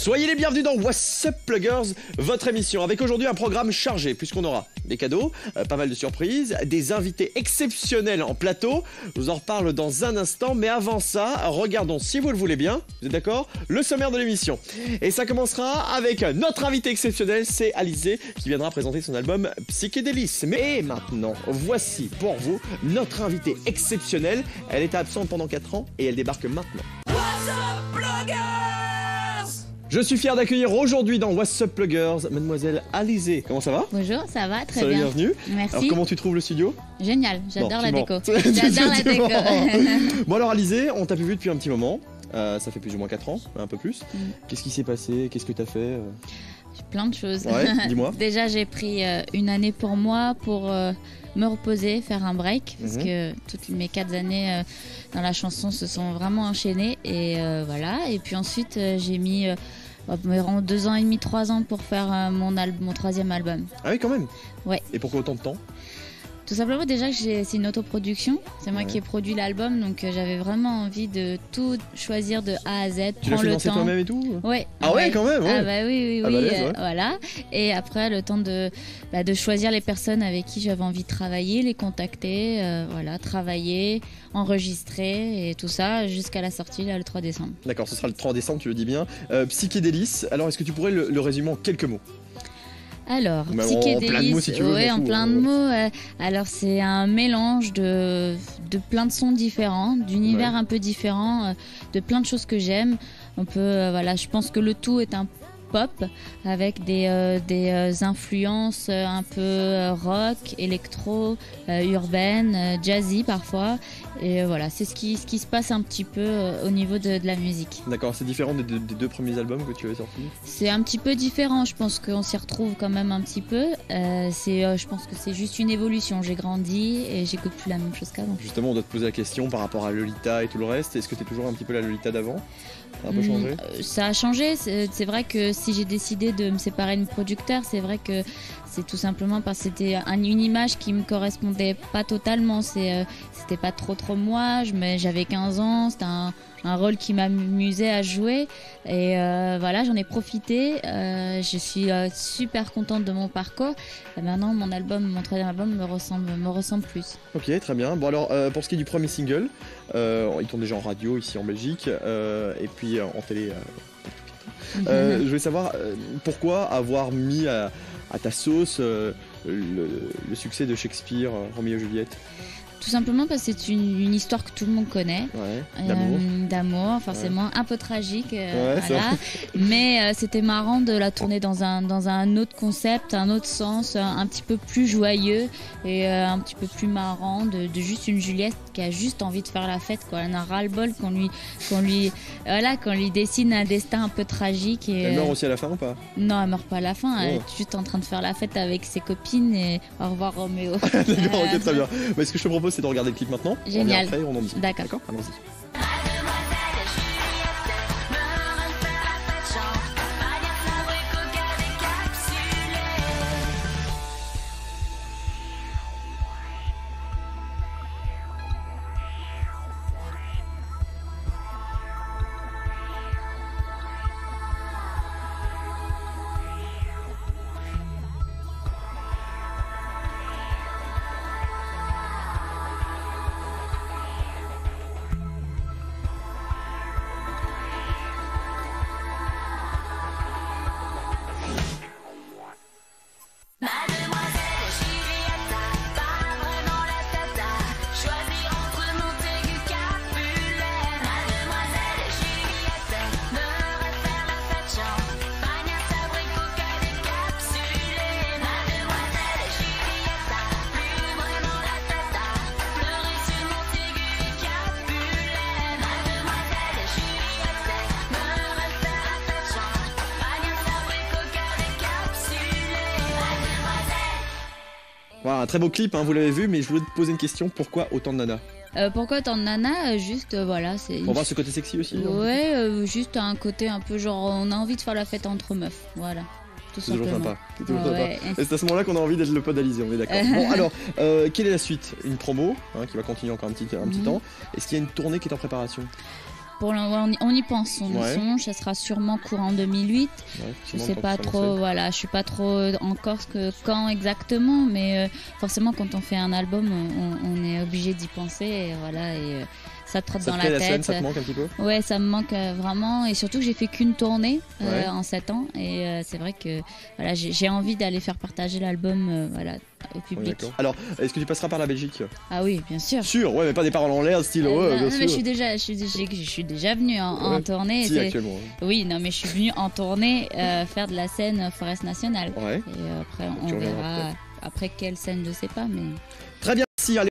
Soyez les bienvenus dans What's Up Pluggers, votre émission, avec aujourd'hui un programme chargé, puisqu'on aura des cadeaux, pas mal de surprises, des invités exceptionnels en plateau. Je vous en reparle dans un instant, mais avant ça, regardons, si vous le voulez bien, vous êtes d'accord, le sommaire de l'émission. Et ça commencera avec notre invité exceptionnel, c'est Alizée, qui viendra présenter son album Psychédélis. Mais maintenant, voici pour vous notre invité exceptionnel. Elle était absente pendant 4 ans et elle débarque maintenant. What's Up Pluggers? Je suis fier d'accueillir aujourd'hui dans What's Up Pluggers mademoiselle Alizée. Comment ça va? Bonjour, ça va, très Salut, bien. bienvenue. Merci. Alors comment tu trouves le studio? Génial, j'adore la Non, déco. tu mens. J'adore la Tu déco. mens. Bon alors Alizée, on t'a plus vu depuis un petit moment. Ça fait plus ou moins 4 ans, un peu plus. Qu'est-ce qui s'est passé? Qu'est-ce que t'as fait? J'ai plein de choses. Ouais, dis-moi. Déjà, j'ai pris une année pour moi pour me reposer, faire un break, parce que toutes mes 4 années dans la chanson se sont vraiment enchaînées. Et voilà. Et puis ensuite, j'ai mis environ 2 ans et demi, 3 ans pour faire mon 3e album. Ah oui, quand même. Ouais. Et pourquoi autant de temps? Tout simplement déjà que c'est une autoproduction, c'est moi qui ai produit l'album, donc j'avais vraiment envie de tout choisir de A à Z, Tu l'as prendre le financé temps. toi-même et tout? Ouais. Ah ouais, quand même, ouais. Ah bah oui, Ah bah, l'aise, ouais. voilà. Et après le temps de choisir les personnes avec qui j'avais envie de travailler, les contacter, voilà, travailler, enregistrer et tout ça jusqu'à la sortie là, le 3 décembre. D'accord, ce sera le 3 décembre, tu le dis bien. Psychédélis, alors est-ce que tu pourrais le résumer en quelques mots? Alors, Bah, en Psychédélis, plein de mots, si tu veux, ouais, m'en en fous, plein de mots. Alors, c'est un mélange de plein de sons différents, d'univers un peu différents, de plein de choses que j'aime. On peut, voilà, je pense que le tout est un pop avec des influences un peu rock, électro, urbaine, jazzy parfois. Et voilà, c'est ce qui se passe un petit peu au niveau de la musique. D'accord, c'est différent des 2 premiers albums que tu avais sortis? C'est un petit peu différent, je pense qu'on s'y retrouve quand même un petit peu. Je pense que c'est juste une évolution. J'ai grandi et j'écoute plus la même chose qu'avant. Justement, on doit te poser la question par rapport à Lolita et tout le reste. Est-ce que tu es toujours un petit peu la Lolita d'avant? Ça a un peu changé? Ça a changé. C'est vrai que si j'ai décidé de me séparer de mon producteur, c'est vrai que c'est tout simplement parce que c'était une image qui me correspondait pas totalement. C'était pas trop moi. J'avais 15 ans. C'était un rôle qui m'amusait à jouer. Et voilà, j'en ai profité. Je suis super contente de mon parcours. Et maintenant, mon 3e album me ressemble plus. Ok, très bien. Bon alors, pour ce qui est du premier single, il tourne déjà en radio ici en Belgique, et puis en télé. Je voulais savoir pourquoi avoir mis à ta sauce le succès de Shakespeare, Roméo et Juliette. Tout simplement parce que c'est une histoire que tout le monde connaît. Ouais, d'amour, forcément un peu tragique, Ouais, voilà. Mais c'était marrant de la tourner dans un autre concept, un autre sens, un petit peu plus joyeux et un petit peu plus marrant de juste une Juliette qui a juste envie de faire la fête, quoi. Elle a un ras-le-bol qu'on lui dessine un destin un peu tragique. Et, Elle meurt aussi à la fin ou pas? Non, elle meurt pas à la fin. Elle est juste en train de faire la fête avec ses copines et au revoir Roméo. D'accord, ok, très bien. Bah, ce que je te propose, c'est de regarder le clip maintenant. Génial. On revient après et on en discute. D'accord. Allons-y. Voilà, un très beau clip, hein, vous l'avez vu, mais je voulais te poser une question, pourquoi autant de nanas? Pourquoi autant de nanas? Juste, voilà, c'est... Pour voir ce côté sexy aussi? Ouais, juste un côté un peu genre, on a envie de faire la fête entre meufs, voilà. Tout C'est toujours simplement. sympa. C'est toujours sympa. Ouais. Et c'est à ce moment-là qu'on a envie d'être le pote d'Alizée, on est d'accord. Bon, alors, quelle est la suite? Une promo, hein, qui va continuer encore un petit temps. Est-ce qu'il y a une tournée qui est en préparation? on y pense, on y songe. Ça sera sûrement courant 2008. Je sais pas trop, voilà, je suis pas trop encore quand exactement, mais forcément quand on fait un album, on est obligé d'y penser, et voilà, et ça trotte dans la tête. Scène, ça te manque un petit peu? Ouais, ça me manque vraiment, et surtout que j'ai fait qu'une tournée en 7 ans, et c'est vrai que voilà, j'ai envie d'aller faire partager l'album voilà, au public. Alors, est-ce que tu passeras par la Belgique? Ah oui, bien sûr. Sûr, ouais, mais pas des paroles en l'air, style. Non, bien mais sûr. je suis déjà venue en tournée. Si, actuellement. Oui, non, mais je suis venue en tournée faire de la scène Forest National. Ouais. Et après, on verra. Après quelle scène, je sais pas, mais. Très bien, merci. Allez.